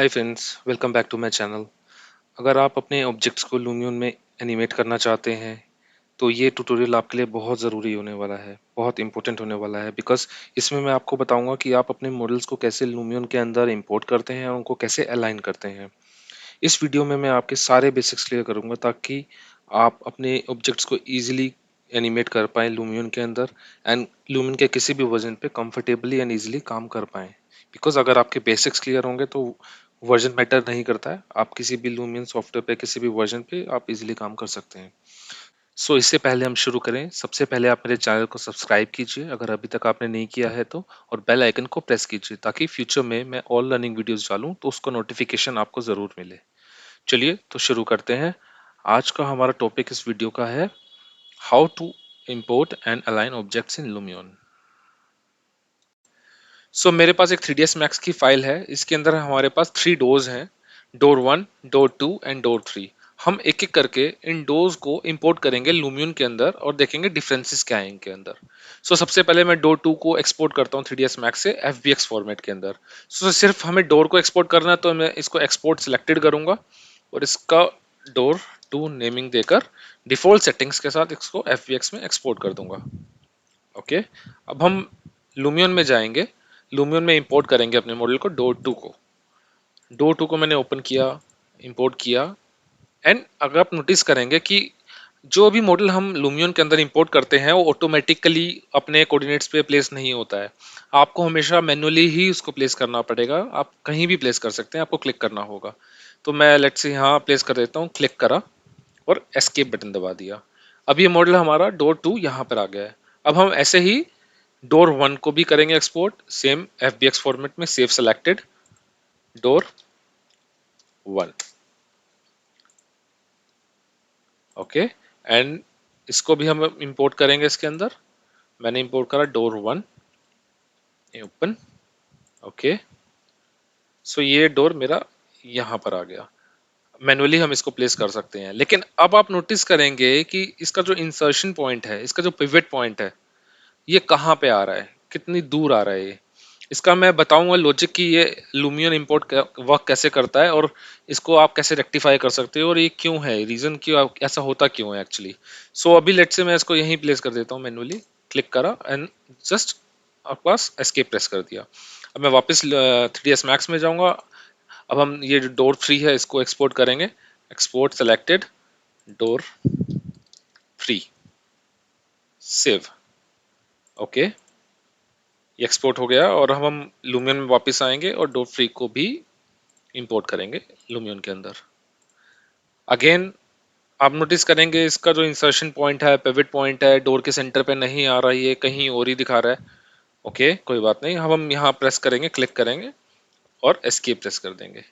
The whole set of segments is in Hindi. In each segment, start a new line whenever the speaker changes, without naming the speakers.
Hi friends, welcome back to my channel. अगर आप अपने ऑब्जेक्ट्स को लूमियन में एनिमेट करना चाहते हैं तो ये ट्यूटोरियल आपके लिए बहुत ज़रूरी होने वाला है, बहुत इंपॉर्टेंट होने वाला है। बिकॉज इसमें मैं आपको बताऊंगा कि आप अपने मॉडल्स को कैसे लूमियन के अंदर इंपोर्ट करते हैं और उनको कैसे अलाइन करते हैं। इस वीडियो में मैं आपके सारे बेसिक्स क्लियर करूंगा ताकि आप अपने ऑब्जेक्ट्स को ईजिली एनिमेट कर पाएँ लूमियन के अंदर एंड लूमियन के किसी भी वर्जन पे कंफर्टेबली एंड ईजिली काम कर पाएँ। बिकॉज अगर आपके बेसिक्स क्लियर होंगे तो वर्जन मैटर नहीं करता है, आप किसी भी लूमियन सॉफ्टवेयर पे किसी भी वर्जन पे आप इजीली काम कर सकते हैं। सो इससे पहले हम शुरू करें, सबसे पहले आप मेरे चैनल को सब्सक्राइब कीजिए अगर अभी तक आपने नहीं किया है तो, और बेल आइकन को प्रेस कीजिए ताकि फ्यूचर में मैं और लर्निंग वीडियोस डालूं तो उसका नोटिफिकेशन आपको ज़रूर मिले। चलिए तो शुरू करते हैं। आज का हमारा टॉपिक इस वीडियो का है how to import and align objects in Lumion। So मेरे पास एक 3ds Max की फाइल है। इसके अंदर हमारे पास 3 डोर्स हैं, डोर 1, डोर 2 एंड डोर 3। हम एक एक करके इन डोर्स को इंपोर्ट करेंगे लूमियन के अंदर और देखेंगे डिफरेंसेस क्या है इनके अंदर। सो सबसे पहले मैं डोर 2 को एक्सपोर्ट करता हूँ 3ds Max से FBX फॉर्मेट के अंदर। सो सिर्फ हमें डोर को एक्सपोर्ट करना है तो मैं इसको एक्सपोर्ट सिलेक्टेड करूंगा और इसका डोर 2 नेमिंग देकर डिफॉल्ट सेटिंग्स के साथ इसको FBX में एक्सपोर्ट कर दूंगा। ओके, अब हम लूमियन में जाएंगे, लूमियन में इंपोर्ट करेंगे अपने मॉडल को डोर 2 को। डोर 2 को मैंने ओपन किया, इंपोर्ट किया एंड अगर आप नोटिस करेंगे कि जो भी मॉडल हम लूमियन के अंदर इंपोर्ट करते हैं वो ऑटोमेटिकली अपने कोऑर्डिनेट्स पे प्लेस नहीं होता है। आपको हमेशा मैन्युअली ही उसको प्लेस करना पड़ेगा। आप कहीं भी प्लेस कर सकते हैं, आपको क्लिक करना होगा। तो मैं लेट्स से यहाँ प्लेस कर देता हूँ, क्लिक करा और एस्केप बटन दबा दिया। अब ये मॉडल हमारा डोर 2 यहाँ पर आ गया है। अब हम ऐसे ही डोर 1 को भी करेंगे एक्सपोर्ट सेम FBX फॉर्मेट में, save selected door 1। Okay, and इसको भी हम इंपोर्ट करेंगे इसके अंदर। मैंने इंपोर्ट करा डोर 1, ओपन। ओके, सो ये डोर मेरा यहाँ पर आ गया। मैनुअली हम इसको प्लेस कर सकते हैं, लेकिन अब आप नोटिस करेंगे कि इसका जो इंसर्शन पॉइंट है, इसका जो पिवट पॉइंट है, ये कहाँ पे आ रहा है, कितनी दूर आ रहा है ये। इसका मैं बताऊंगा लॉजिक कि ये लूमियन इंपोर्ट वर्क कैसे करता है और इसको आप कैसे रेक्टिफाई कर सकते हो और ये क्यों है, रीजन क्यों ऐसा होता क्यों है एक्चुअली। सो अभी लेट से मैं इसको यहीं प्लेस कर देता हूँ, मैनुअली क्लिक करा एंड जस्ट आपके पास एस्केप प्रेस कर दिया। अब मैं वापस 3ds Max में जाऊंगा। अब हम ये जो डोर 3 है इसको एक्सपोर्ट करेंगे, export selected door 3, save. Okay, ये एक्सपोर्ट हो गया और अब हम लूमियन में वापस आएंगे और डोर 3 को भी इंपोर्ट करेंगे लूमियन के अंदर। अगेन आप नोटिस करेंगे इसका जो इंसर्शन पॉइंट है, पिवट पॉइंट है, डोर के सेंटर पे नहीं आ रहा है, ये कहीं और ही दिखा रहा है। ओके, कोई बात नहीं, अब हम यहाँ प्रेस करेंगे, क्लिक करेंगे और एस्केप प्रेस कर देंगे।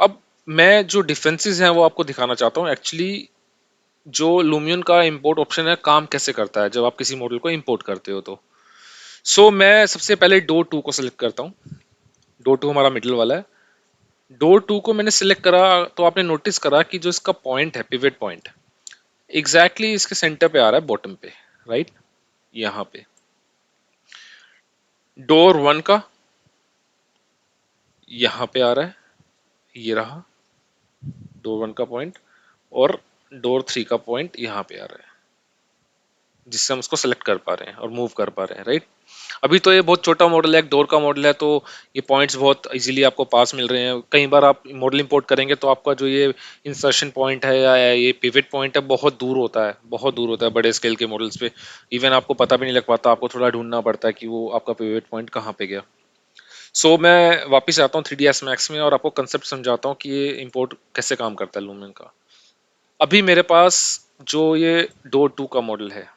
अब मैं जो डिफरेंसेस हैं वो आपको दिखाना चाहता हूँ एक्चुअली। जो लूमियन का इंपोर्ट ऑप्शन है काम कैसे करता है जब आप किसी मॉडल को इंपोर्ट करते हो तो। मैं सबसे पहले डोर 2 को सिलेक्ट करता हूँ। डोर 2 हमारा मिडिल वाला है। डोर 2 को मैंने सिलेक्ट करा तो आपने नोटिस करा कि जो इसका पॉइंट है, पिवट पॉइंट, एग्जैक्टली इसके सेंटर पे आ रहा है, बॉटम पे, राइट, यहाँ पे। डोर 1 का यहाँ पे आ रहा है, ये रहा डोर 1 का पॉइंट, और डोर 3 का पॉइंट यहाँ पे आ रहा है, जिससे हम उसको सेलेक्ट कर पा रहे हैं और मूव कर पा रहे हैं, राइट। अभी तो ये बहुत छोटा मॉडल है, एक डोर का मॉडल है, तो ये पॉइंट्स बहुत इजीली आपको पास मिल रहे हैं। कई बार आप मॉडल इंपोर्ट करेंगे तो आपका जो ये इंसर्शन पॉइंट है या ये पिवट पॉइंट है बहुत दूर होता है, बहुत दूर होता है बड़े स्केल के मॉडल्स पे। इवन आपको पता भी नहीं लग पाता, आपको थोड़ा ढूंढना पड़ता है कि वो आपका पिवट पॉइंट कहाँ पे गया। मैं वापस आता हूँ 3ds Max में और आपको कंसेप्ट समझाता हूँ कि ये इंपोर्ट कैसे काम करता है लूमियन का। अभी मेरे पास जो ये डोर 2 का मॉडल है,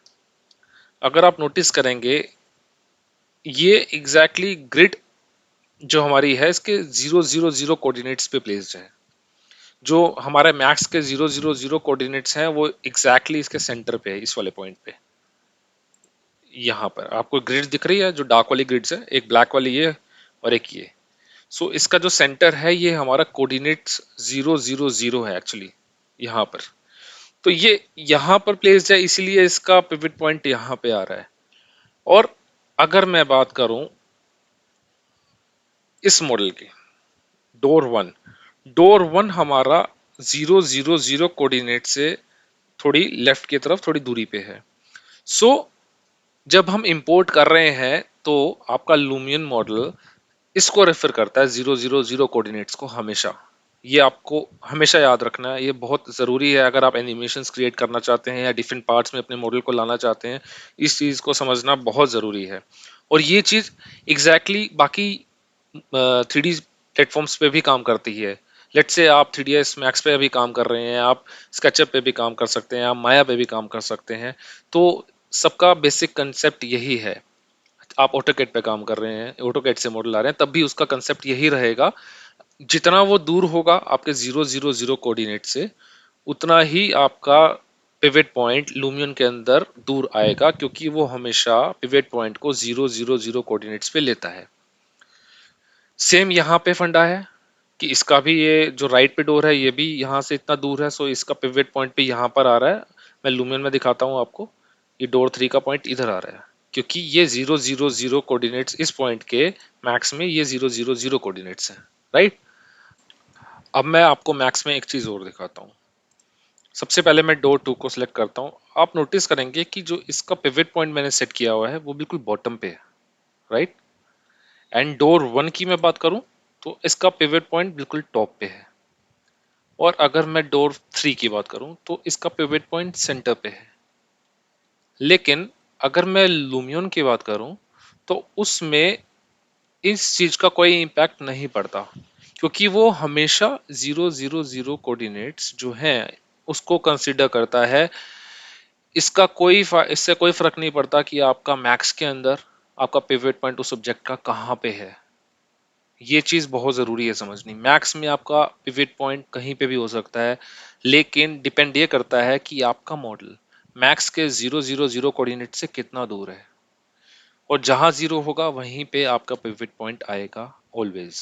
अगर आप नोटिस करेंगे ये एग्जैक्टली ग्रिड जो हमारी है इसके 0 0 0 कोऑर्डिनेट्स पे प्लेस्ड है। जो हमारे मैक्स के 0 0 0 कोऑर्डिनेट्स हैं वो एग्जैक्टली इसके सेंटर पे है, इस वाले पॉइंट पे। यहाँ पर आपको ग्रिड दिख रही है, जो डार्क वाली ग्रिड्स है, एक ब्लैक वाली ये और एक ये। इसका जो सेंटर है ये हमारा कोऑर्डिनेट्स 0 0 0 है एक्चुअली, यहाँ पर। तो ये यहाँ पर प्लेस्ड है, इसीलिए इसका पिवट पॉइंट यहाँ पे आ रहा है। और अगर मैं बात करूं इस मॉडल की, डोर वन हमारा 0 0 0 कोऑर्डिनेट से थोड़ी लेफ्ट की तरफ थोड़ी दूरी पे है। सो जब हम इंपोर्ट कर रहे हैं तो आपका लूमियन मॉडल इसको रेफर करता है 0 0 0 कोऑर्डिनेट्स को हमेशा। ये आपको हमेशा याद रखना है, ये बहुत ज़रूरी है अगर आप एनिमेशंस क्रिएट करना चाहते हैं या डिफरेंट पार्ट्स में अपने मॉडल को लाना चाहते हैं। इस चीज़ को समझना बहुत ज़रूरी है। और ये चीज़ एग्जैक्टली बाकी 3D प्लेटफॉर्म्स पे भी काम करती है। लेट्स से आप 3ds मैक्स पे अभी काम कर रहे हैं, आप स्केचअप पे भी काम कर सकते हैं, आप माया पे भी काम कर सकते हैं। तो सबका बेसिक कंसेप्ट यही है। आप ऑटोकैड पे काम कर रहे हैं, ऑटोकैड से मॉडल ला रहे हैं, तब भी उसका कंसेप्ट यही रहेगा। जितना वो दूर होगा आपके 0 0 0 कोऑर्डिनेट से, उतना ही आपका पिवट पॉइंट लूमियन के अंदर दूर आएगा, क्योंकि वो हमेशा पिवट पॉइंट को 0 0 0 कोऑर्डिनेट्स पे लेता है। सेम यहाँ पे फंडा है कि इसका भी ये जो राइट पे डोर है ये भी यहाँ से इतना दूर है, सो इसका पिवट पॉइंट पे यहाँ पर आ रहा है। मैं लूमियन में दिखाता हूँ आपको। ये डोर 3 का पॉइंट इधर आ रहा है, क्योंकि ये 0 0 0 कोऑर्डिनेट्स इस पॉइंट के मैक्स में ये 0 0 0 कोऑर्डिनेट्स हैं, राइट। अब मैं आपको मैक्स में एक चीज और दिखाता हूँ। सबसे पहले मैं डोर 2 को सिलेक्ट करता हूँ। आप नोटिस करेंगे कि जो इसका पिवट पॉइंट मैंने सेट किया हुआ है वो बिल्कुल बॉटम पे है, राइट। एंड डोर 1 की मैं बात करूं तो इसका पिवट पॉइंट बिल्कुल टॉप पे है। और अगर मैं डोर 3 की बात करूं तो इसका पिवट पॉइंट सेंटर पे है। लेकिन अगर मैं लूमियन की बात करूं तो उसमें इस चीज का कोई इम्पैक्ट नहीं पड़ता, क्योंकि वो हमेशा 0 0 0 कोऑर्डिनेट्स जो हैं उसको कंसीडर करता है। इससे कोई फर्क नहीं पड़ता कि आपका मैक्स के अंदर आपका पिवट पॉइंट उस ऑब्जेक्ट का कहाँ पे है। ये चीज बहुत जरूरी है समझनी। मैक्स में आपका पिवट पॉइंट कहीं पे भी हो सकता है, लेकिन डिपेंड ये करता है कि आपका मॉडल मैक्स के 0 0 0 कोऑर्डिनेट से कितना दूर है। और जहां जीरो होगा वहीं पे आपका पिवट पॉइंट आएगा ऑलवेज।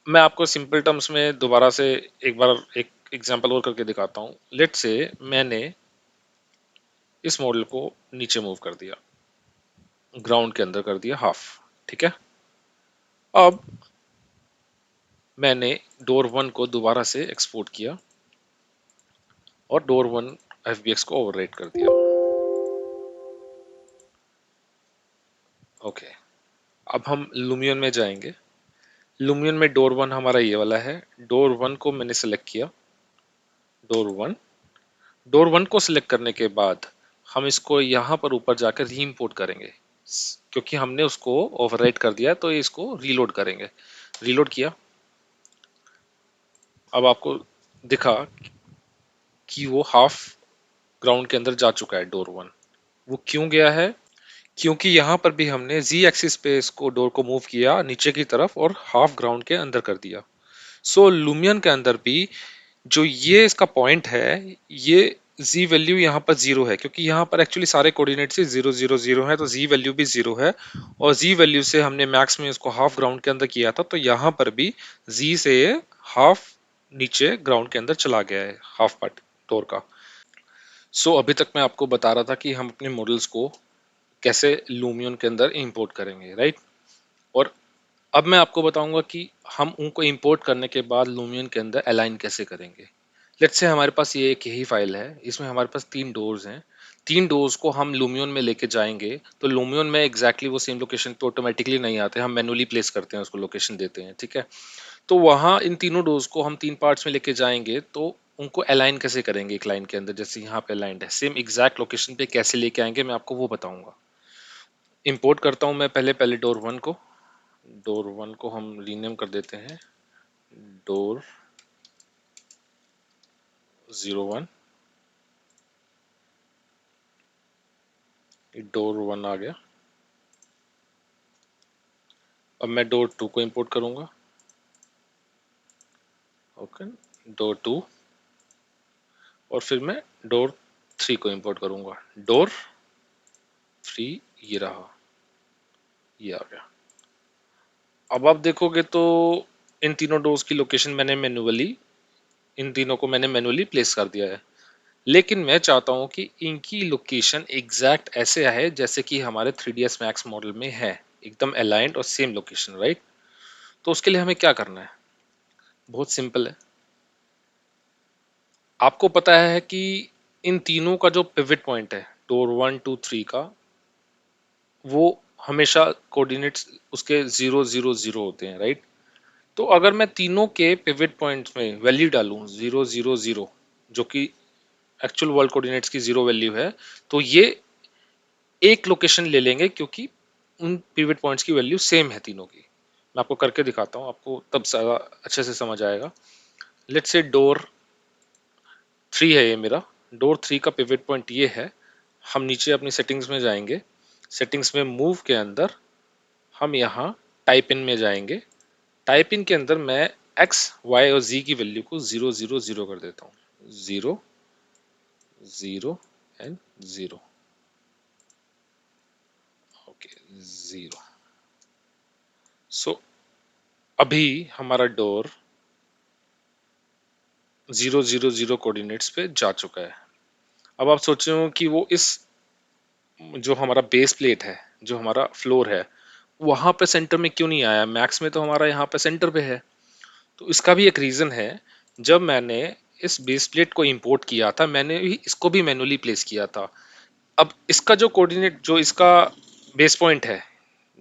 मैं आपको सिंपल टर्म्स में दोबारा से एक बार एक एग्जांपल और करके दिखाता हूँ। लेट्स से मैंने इस मॉडल को नीचे मूव कर दिया, ग्राउंड के अंदर कर दिया हाफ, ठीक है। अब मैंने डोर 1 को दोबारा से एक्सपोर्ट किया और डोर 1 एफबीएक्स को ओवरराइट कर दिया। ओके, अब हम लूमियन में जाएंगे। लूमियन में डोर 1 हमारा ये वाला है। डोर 1 को मैंने सेलेक्ट किया, डोर 1। डोर 1 को सिलेक्ट करने के बाद हम इसको यहाँ पर ऊपर जाकर री इम्पोर्ट करेंगे, क्योंकि हमने उसको ओवरराइट कर दिया, तो ये इसको रीलोड करेंगे। रीलोड किया। अब आपको दिखा कि वो हाफ ग्राउंड के अंदर जा चुका है डोर 1। वो क्यों गया है? क्योंकि यहाँ पर भी हमने जी एक्सिस पे इसको डोर को मूव किया नीचे की तरफ और हाफ ग्राउंड के अंदर कर दिया। सो लूमियन के अंदर भी जो ये इसका पॉइंट है, ये जी वैल्यू यहाँ पर जीरो है, क्योंकि यहाँ पर एक्चुअली सारे कोऑर्डिनेट से 0 0 0 है, तो जी वैल्यू भी जीरो है। और जी वैल्यू से हमने मैक्स में इसको हाफ ग्राउंड के अंदर किया था, तो यहाँ पर भी जी से हाफ नीचे ग्राउंड के अंदर चला गया है, हाफ पार्ट डोर का। सो अभी तक मैं आपको बता रहा था कि हम अपने मॉडल्स को कैसे लूमियन के अंदर इंपोर्ट करेंगे, राइट। और अब मैं आपको बताऊंगा कि हम उनको इंपोर्ट करने के बाद लूमियन के अंदर अलाइन कैसे करेंगे। लेट्स से हमारे पास ये एक यही फाइल है, इसमें हमारे पास 3 डोर्स हैं। 3 डोर्स को हम लूमियन में लेके जाएंगे, तो लूमियन में एग्जैक्टली वो सेम लोकेशन पे ऑटोमेटिकली नहीं आते, हम मैनुअली प्लेस करते हैं, उसको लोकेशन देते हैं, ठीक है। तो वहाँ इन तीनों डोर्स को हम 3 पार्ट्स में लेके जाएंगे, तो उनको अलाइन कैसे करेंगे एक लाइन के अंदर, जैसे यहाँ पे अलाइंड है, सेम एग्जैक्ट लोकेशन पे कैसे लेके आएंगे मैं आपको वो बताऊंगा। इंपोर्ट करता हूँ मैं पहले पहले डोर 1 को। डोर 1 को हम रीनेम कर देते हैं डोर 01। डोर 1 आ गया। अब मैं डोर 2 को इंपोर्ट करूंगा। Okay, door 2। और फिर मैं डोर 3 को इंपोर्ट करूंगा। डोर 3 ये रहा, ये आ गया। अब आप देखोगे तो इन तीनों डोर्स की लोकेशन मैंने मैन्युअली, इन तीनों को मैंने मैन्युअली प्लेस कर दिया है। लेकिन मैं चाहता हूं कि इनकी लोकेशन एग्जैक्ट ऐसे आए जैसे कि हमारे 3ds मैक्स मॉडल में है, एकदम अलाइंड और सेम लोकेशन, राइट। तो उसके लिए हमें क्या करना है, बहुत सिंपल है। आपको पता है कि इन तीनों का जो पिवट पॉइंट है डोर 1 2 3 का, वो हमेशा कोऑर्डिनेट्स उसके 0 0 0 होते हैं, राइट। तो अगर मैं तीनों के पिवट पॉइंट्स में वैल्यू डालूं 0 0 0, जो कि एक्चुअल वर्ल्ड कोऑर्डिनेट्स की जीरो वैल्यू है, तो ये एक लोकेशन ले लेंगे क्योंकि उन पिवट पॉइंट्स की वैल्यू सेम है तीनों की। मैं आपको करके दिखाता हूँ, आपको तब ज़्यादा अच्छे से समझ आएगा। लेट्स से डोर 3 है ये मेरा, डोर 3 का पिवट पॉइंट ये है। हम नीचे अपनी सेटिंग्स में जाएंगे, सेटिंग्स में मूव के अंदर हम यहाँ टाइप इन में जाएंगे। टाइप इन के अंदर मैं एक्स वाई और जी की वैल्यू को 0 0 0 कर देता हूँ। 0 0 एंड 0। ओके, 0। सो अभी हमारा डोर 0 0 0 कोऑर्डिनेट्स पे जा चुका है। अब आप सोच रहे हो कि वो इस जो हमारा बेस प्लेट है, जो हमारा फ्लोर है, वहां पे सेंटर में क्यों नहीं आया? मैक्स में तो हमारा यहाँ पे सेंटर पे है। तो इसका भी एक रीजन है। जब मैंने इस बेस प्लेट को इंपोर्ट किया था, मैंने भी इसको भी मैनुअली प्लेस किया था। अब इसका जो कोऑर्डिनेट, जो इसका बेस पॉइंट है,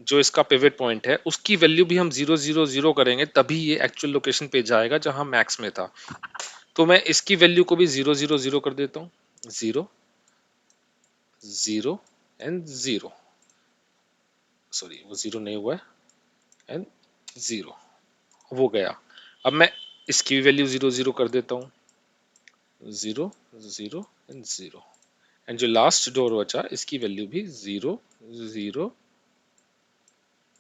जो इसका पिवट पॉइंट है, उसकी वैल्यू भी हम 0 0 0 करेंगे, तभी ये एक्चुअल लोकेशन पे जाएगा जहां मैक्स में था। तो मैं इसकी वैल्यू को भी 0 0 0 कर देता हूँ। 0 0 एंड 0। सॉरी, वो 0 नहीं हुआ है, एंड 0 हो गया। अब मैं इसकी वैल्यू 0 0 कर देता हूँ। 0 0 एंड 0। एंड जो लास्ट डोर बचा, इसकी वैल्यू भी 0 0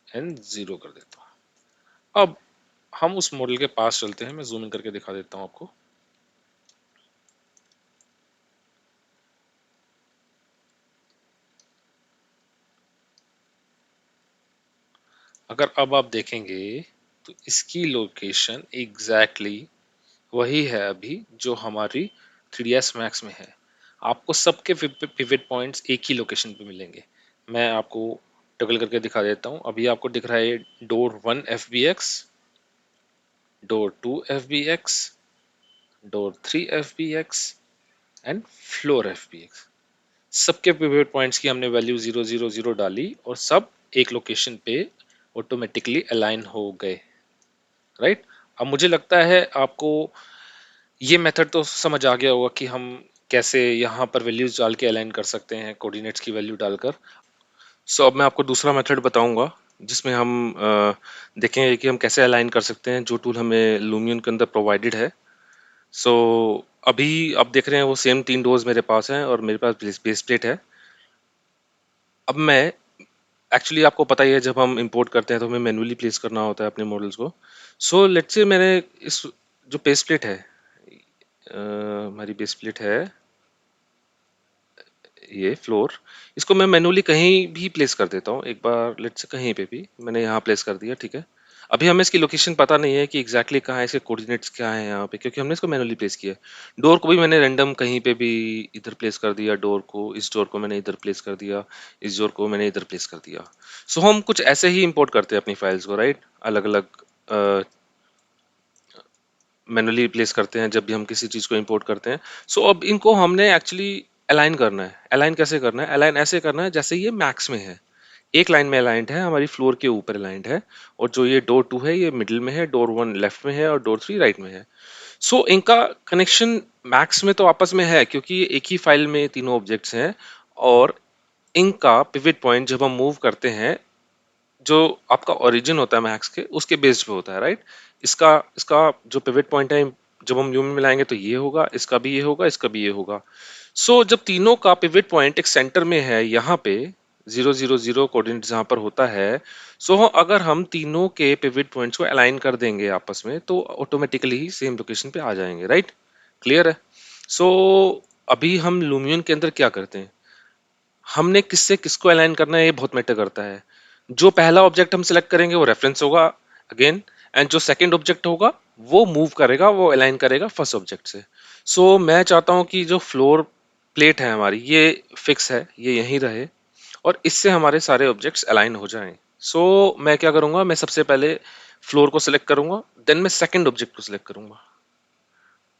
एंड 0 कर देता हूँ। अब हम उस मॉडल के पास चलते हैं, मैं जूम इन करके दिखा देता हूँ आपको। अगर अब आप देखेंगे तो इसकी लोकेशन एग्जैक्टली वही है अभी जो हमारी 3ds मैक्स में है। आपको सबके पिवट पॉइंट्स एक ही लोकेशन पे मिलेंगे। मैं आपको टगल करके दिखा देता हूँ। अभी आपको दिख रहा है door 1 FBX, door 2 FBX, door 3 FBX and floor FBX। सबके पिवट पॉइंट्स की हमने वैल्यू 0 0 0 डाली और सब एक लोकेशन पे ऑटोमेटिकली अलाइन हो गए, राइट। अब मुझे लगता है आपको ये मेथड तो समझ आ गया होगा कि हम कैसे यहाँ पर वैल्यूज डाल के अलाइन कर सकते हैं कोऑर्डिनेट्स की वैल्यू डालकर। सो अब मैं आपको दूसरा मेथड बताऊंगा जिसमें हम देखेंगे कि हम कैसे अलाइन कर सकते हैं, जो टूल हमें लूमियन के अंदर प्रोवाइडेड है। सो अभी आप देख रहे हैं वो सेम 3 डोर्स मेरे पास हैं और मेरे पास बेस प्लेट है। अब मैं एक्चुअली, आपको पता ही है, जब हम इंपोर्ट करते हैं तो हमें मैन्युअली प्लेस करना होता है अपने मॉडल्स को। सो लेट्स से मैंने इस जो बेस प्लेट है, हमारी बेस प्लेट है ये फ्लोर, इसको मैं मैन्युअली कहीं भी प्लेस कर देता हूँ एक बार। लेट्स से कहीं पे भी मैंने यहाँ प्लेस कर दिया, ठीक है। अभी हमें इसकी लोकेशन पता नहीं है कि एग्जैक्टली कहाँ है, इसके कोऑर्डिनेट्स क्या है यहाँ पे, क्योंकि हमने इसको मैन्युअली प्लेस किया है। डोर को भी मैंने रैंडम कहीं पे भी इधर प्लेस कर दिया, डोर को, इस डोर को मैंने इधर प्लेस कर दिया, इस डोर को मैंने इधर प्लेस कर दिया। सो हम कुछ ऐसे ही इंपोर्ट करते हैं अपनी फाइल्स को, राइट। अलग अलग मैनुअली प्लेस करते हैं जब भी हम किसी चीज़ को इंपोर्ट करते हैं। सो अब इनको हमने एक्चुअली अलाइन करना है। अलाइन कैसे करना है? अलाइन ऐसे करना है जैसे ये मैक्स में है, एक लाइन में अलाइंड है, हमारी फ्लोर के ऊपर अलाइंड है। और जो ये डोर 2 है ये मिडिल में है, डोर 1 लेफ्ट में है और डोर 3 राइट में है। सो इनका कनेक्शन मैक्स में तो आपस में है क्योंकि ये एक ही फाइल में तीनों ऑब्जेक्ट्स हैं। और इनका पिवट पॉइंट जब हम मूव करते हैं, जो आपका ओरिजिन होता है मैक्स के, उसके बेस्ड पे होता है, राइट। इसका इसका जो पिवट पॉइंट है, जब हम यू में मिलाएंगे तो ये होगा, इसका भी ये होगा, इसका भी ये होगा। सो जब तीनों का पिवट पॉइंट एक सेंटर में है यहाँ पे 0 0 0 कोऑर्डिनेट जहाँ पर होता है, सो अगर हम तीनों के पिवट पॉइंट्स को अलाइन कर देंगे आपस में तो ऑटोमेटिकली ही सेम लोकेशन पे आ जाएंगे, राइट। क्लियर है? सो अभी हम लूमियन के अंदर क्या करते हैं, हमने किससे किसको अलाइन करना है ये बहुत मैटर करता है। जो पहला ऑब्जेक्ट हम सिलेक्ट करेंगे वो रेफरेंस होगा अगेन, एंड जो सेकंड ऑब्जेक्ट होगा वो मूव करेगा, वो अलाइन करेगा फर्स्ट ऑब्जेक्ट से। सो मैं चाहता हूं कि जो फ्लोर प्लेट है हमारी ये फिक्स है, ये यहीं रहे और इससे हमारे सारे ऑब्जेक्ट्स अलाइन हो जाएं। सो मैं क्या करूंगा, मैं सबसे पहले फ्लोर को सिलेक्ट करूंगा, देन मैं सेकंड ऑब्जेक्ट को सिलेक्ट करूंगा,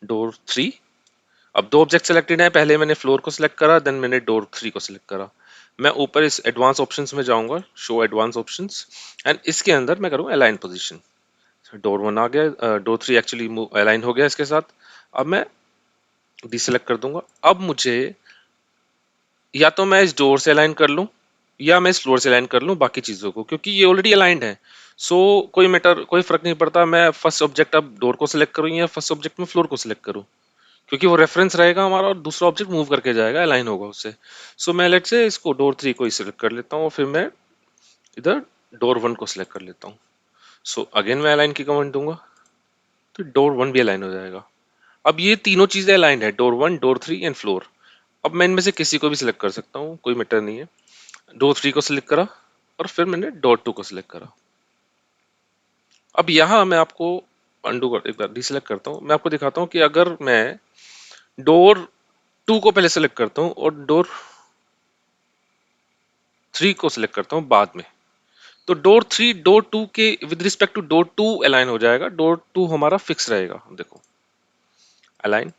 डोर 3। अब दो ऑब्जेक्ट सिलेक्टेड है, पहले मैंने फ्लोर को सिलेक्ट करा, देन मैंने डोर 3 को सिलेक्ट करा। मैं ऊपर इस एडवांस ऑप्शंस में जाऊंगा, शो एडवांस ऑप्शंस, एंड इसके अंदर मैं करूंगा अलाइन पोजीशन। डोर 1 आ गया, डोर 3 एक्चुअली अलाइन हो गया इसके साथ। अब मैं डीसेलेक्ट कर दूंगा। अब मुझे या तो मैं इस डोर से अलाइन कर लूं, या मैं इस फ्लोर से अलाइन कर लूं बाकी चीजों को, क्योंकि ये ऑलरेडी अलाइंड है। सो कोई फर्क नहीं पड़ता मैं फर्स्ट ऑब्जेक्ट अब डोर को सिलेक्ट करूं या फर्स्ट ऑब्जेक्ट में फ्लोर को सिलेक्ट करूं, क्योंकि वो रेफरेंस रहेगा हमारा और दूसरा ऑब्जेक्ट मूव करके जाएगा, अलाइन होगा उससे। सो मैं लेट से इसको डोर 3 को ही सिलेक्ट कर लेता हूँ और फिर मैं इधर डोर 1 को सिलेक्ट कर लेता हूँ। सो अगेन मैं अलाइन की कमांड दूंगा तो डोर 1 भी अलाइन हो जाएगा। अब ये तीनों चीजें अलाइंड है, डोर 1, डोर 3 एंड फ्लोर। अब मैं इनमें से किसी को भी सिलेक्ट कर सकता हूँ, कोई मैटर नहीं है। डोर 3 को सिलेक्ट करा और फिर मैंने डोर 2 को सिलेक्ट करा। अब यहाँ मैं आपको अंडू कर एक बार डिसेलेक्ट करता हूँ, मैं आपको दिखाता हूँ कि अगर मैं डोर 2 को पहले सिलेक्ट करता हूँ और डोर 3 को सिलेक्ट करता हूँ बाद में, तो डोर 3 डोर 2 के with respect to door 2 align हो जाएगा, डोर 2 हमारा फिक्स रहेगा। देखो अलाइन,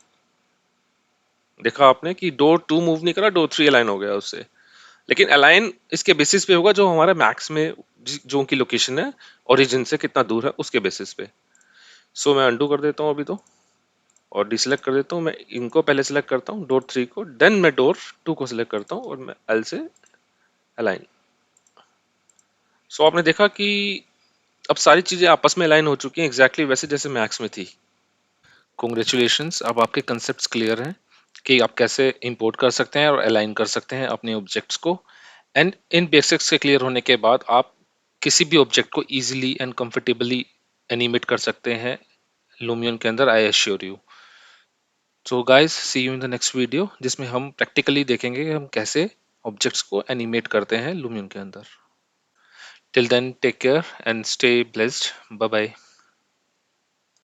देखा आपने कि डोर 2 मूव नहीं करा, डोर 3 अलाइन हो गया उससे। लेकिन अलाइन इसके बेसिस पे होगा जो हमारा मैक्स में जो की लोकेशन है ओरिजिन से कितना दूर है उसके बेसिस पे। सो मैं अंडू कर देता हूँ अभी तो, और डिसलेक्ट कर देता हूँ। मैं इनको पहले सेलेक्ट करता हूँ डोर 3 को, देन मैं डोर 2 को सिलेक्ट करता हूँ और मैं एल से अलाइन। सो आपने देखा कि अब सारी चीजें आपस में अलाइन हो चुकी हैं एग्जैक्टली वैसे जैसे मैक्स में थी। कॉन्ग्रेचुलेशंस, अब आपके कंसेप्ट क्लियर हैं कि आप कैसे इंपोर्ट कर सकते हैं और अलाइन कर सकते हैं अपने ऑब्जेक्ट्स को। एंड इन बेसिक्स के क्लियर होने के बाद आप किसी भी ऑब्जेक्ट को इजीली एंड कंफर्टेबली एनिमेट कर सकते हैं लूमियन के अंदर, I assure you. So guys, see you in the next video जिसमें हम प्रैक्टिकली देखेंगे कि हम कैसे ऑब्जेक्ट्स को एनिमेट करते हैं लूमियन के अंदर। Till then take care and stay blessed, bye bye.